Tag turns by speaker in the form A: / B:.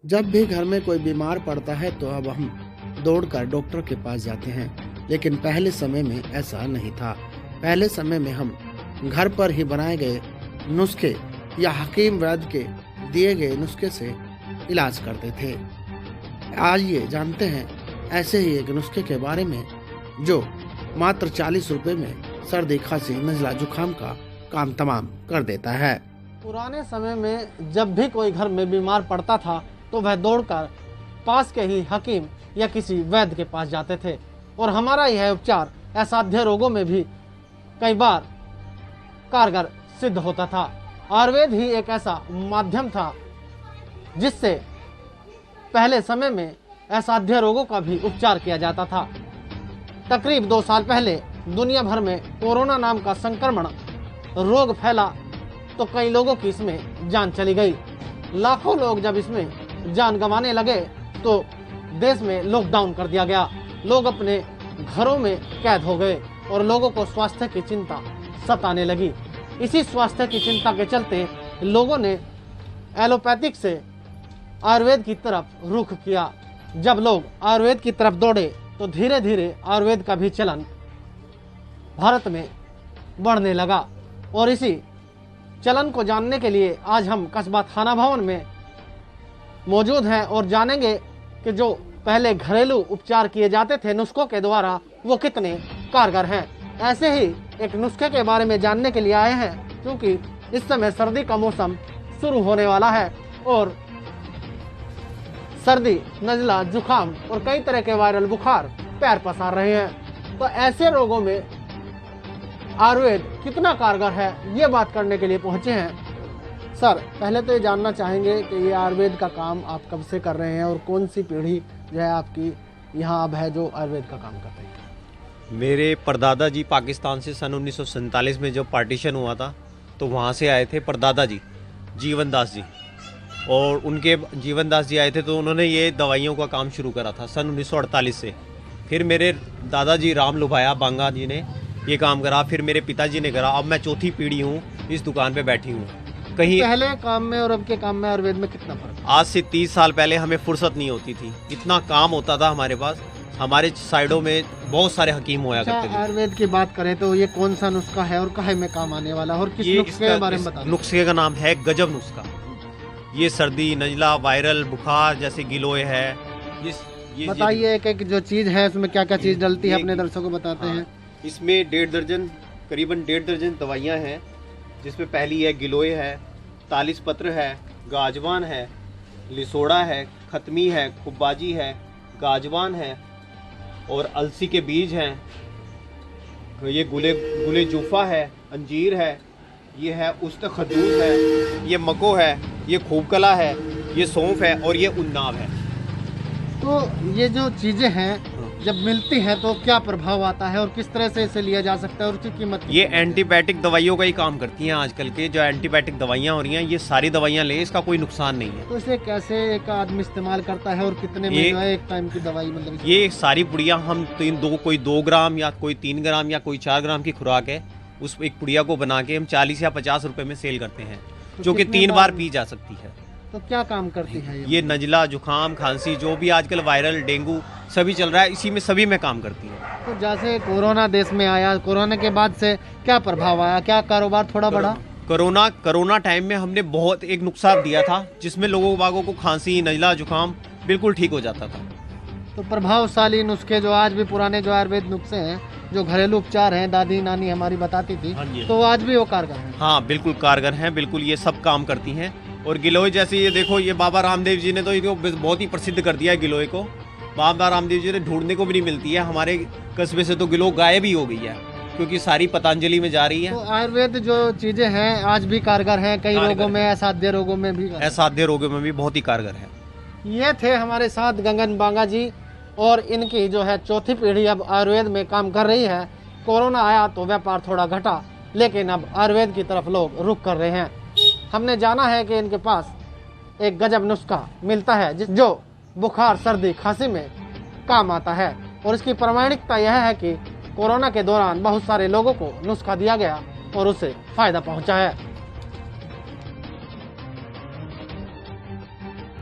A: जब भी घर में कोई बीमार पड़ता है तो अब हम दौड़कर डॉक्टर के पास जाते हैं, लेकिन पहले समय में ऐसा नहीं था। पहले समय में हम घर पर ही बनाए गए नुस्खे या हकीम वैद्य के दिए गए नुस्खे से इलाज करते थे। आइए जानते हैं ऐसे ही एक नुस्खे के बारे में जो मात्र 40 रुपए में सर्दी, खांसी, नज़ला, जुकाम का काम तमाम कर देता है।
B: पुराने समय में जब भी कोई घर में बीमार पड़ता था तो वह दौड़कर पास के ही हकीम या किसी वैद्य के पास जाते थे और हमारा यह उपचार असाध्य रोगों में भी कई बार कारगर सिद्ध होता था। आयुर्वेद ही एक ऐसा माध्यम था जिससे पहले समय में असाध्य रोगों का भी उपचार किया जाता था। तकरीब 2 साल पहले दुनिया भर में कोरोना नाम का संक्रमण रोग फैला तो कई लोगों की इसमें जान चली गई। लाखों लोग जब इसमें जान गंवाने लगे तो देश में लॉकडाउन कर दिया गया। लोग अपने घरों में कैद हो गए और लोगों को स्वास्थ्य की चिंता सताने लगी। इसी स्वास्थ्य की चिंता के चलते लोगों ने एलोपैथिक से आयुर्वेद की तरफ रुख किया। जब लोग आयुर्वेद की तरफ दौड़े तो धीरे धीरे आयुर्वेद का भी चलन भारत में बढ़ने लगा और इसी चलन को जानने के लिए आज हम कस्बा थाना भवन में मौजूद हैं और जानेंगे कि जो पहले घरेलू उपचार किए जाते थे नुस्खों के द्वारा वो कितने कारगर हैं। ऐसे ही एक नुस्खे के बारे में जानने के लिए आए हैं क्योंकि इस समय सर्दी का मौसम शुरू होने वाला है और सर्दी, नज़ला, जुकाम और कई तरह के वायरल बुखार पैर पसार रहे हैं। तो ऐसे रोगों में आयुर्वेद कितना कारगर है ये बात करने के लिए पहुंचे हैं। सर, पहले तो ये जानना चाहेंगे कि ये आयुर्वेद का काम आप कब से कर रहे हैं और कौन सी पीढ़ी जो है आपकी यहाँ अब है जो आयुर्वेद का काम करते हैं।
C: मेरे परदादा जी पाकिस्तान से सन 1947 में जब पार्टीशन हुआ था तो वहाँ से आए थे परदादा जी जीवन दास जी, और उनके जीवन दास जी आए थे तो उन्होंने ये दवाइयों का काम शुरू करा था सन 1948 से। फिर मेरे दादाजी राम लुभाया बांगा जी ने ये काम करा, फिर मेरे पिताजी ने करा। अब मैं चौथी पीढ़ी हूँ इस दुकान पे बैठी हूँ। कहीं
B: पहले काम में और अब के काम में आयुर्वेद में कितना फर्क है?
C: आज से 30 साल पहले हमें फुर्सत नहीं होती थी, इतना काम होता था हमारे पास। हमारे साइडों में बहुत सारे हकीम होया करते थे।
B: आयुर्वेद की बात करें तो ये कौन सा नुस्खा है और काहे में काम आने वाला है और किस नुस्खे के बारे में बता।
C: नुस्खे का नाम है गजब नुस्खा। ये सर्दी, नज़ला, वायरल बुखार जैसे गिलोय है। ये
B: बताइए एक एक जो चीज है उसमें क्या क्या चीज डलती है, अपने दर्शकों को बताते हैं।
C: इसमें 1.5 दर्जन करीबन 1.5 दर्जन दवाइयाँ हैं, जिसमें पहली है गिलोय है, तालिस पत्र है, गाजवान है, लिसोड़ा है, खतमी है, खुब्बाजी है, गाजवान है और अलसी के बीज हैं। ये गुले जूफा है, अंजीर है, ये है उस्त खदूस है, ये मको है, ये खूबकला है, ये सौंफ है और ये उन्नाव है।
B: तो ये जो चीजें हैं जब मिलती हैं तो क्या प्रभाव आता है और किस तरह से इसे लिया जा सकता है और उसकी कीमत?
C: ये एंटीबायोटिक दवाइयों का ही काम करती हैं। आजकल के जो एंटीबायोटिक दवाइयाँ हो रही हैं ये सारी दवाइयाँ ले, इसका कोई नुकसान नहीं है।
B: तो इसे कैसे एक आदमी इस्तेमाल करता है और कितने में जो है एक टाइम की दवाई मतलब?
C: ये सारी पुड़िया हम कोई 2 ग्राम या कोई 3 ग्राम या कोई 4 ग्राम की खुराक है, उस एक पुड़िया को बना के हम 40 या 50 रुपए में सेल करते हैं, जो कि 3 बार पी जा सकती है।
B: तो क्या काम करती है
C: ये नज़ला, जुकाम, खांसी जो भी आजकल वायरल, डेंगू सभी चल रहा है, इसी में सभी में काम करती है।
B: तो जैसे कोरोना देश में आया, कोरोना के बाद से क्या प्रभाव आया, क्या कारोबार थोड़ा बढ़ा?
C: कोरोना टाइम में हमने बहुत एक नुस्खा दिया था जिसमें लोगों को खांसी, नज़ला, जुकाम बिल्कुल ठीक हो जाता था।
B: तो प्रभावशाली नुस्खे जो आज भी पुराने जो आयुर्वेद नुस्खे हैं, जो घरेलू उपचार हैं, दादी नानी हमारी बताती थी, तो आज भी वो कारगर हैं।
C: हाँ बिल्कुल कारगर हैं, बिल्कुल ये सब काम करती हैं। और गिलोय जैसे ये देखो, ये बाबा रामदेव जी ने तो इनको बहुत ही प्रसिद्ध कर दिया है गिलोय को। बाबा रामदेव जी ने ढूंढने को भी नहीं मिलती है, हमारे कस्बे से तो गिलोय गायब ही हो गई है क्योंकि सारी पतंजलि में जा रही है।
B: तो आयुर्वेद जो चीजें हैं आज भी कारगर हैं, कई रोगों में, असाध्य रोगों में भी।
C: असाध्य रोगों में भी बहुत ही कारगर है।
B: ये थे हमारे साथ गगन बांगा जी और इनकी जो है चौथी पीढ़ी अब आयुर्वेद में काम कर रही है। कोरोना आया तो व्यापार थोड़ा घटा, लेकिन अब आयुर्वेद की तरफ लोग रुख कर रहे हैं। हमने जाना है कि इनके पास एक गजब नुस्खा मिलता है जो बुखार, सर्दी, खांसी में काम आता है और इसकी प्रामाणिकता यह है कि कोरोना के दौरान बहुत सारे लोगों को नुस्खा दिया गया और उससे फायदा पहुंचा है।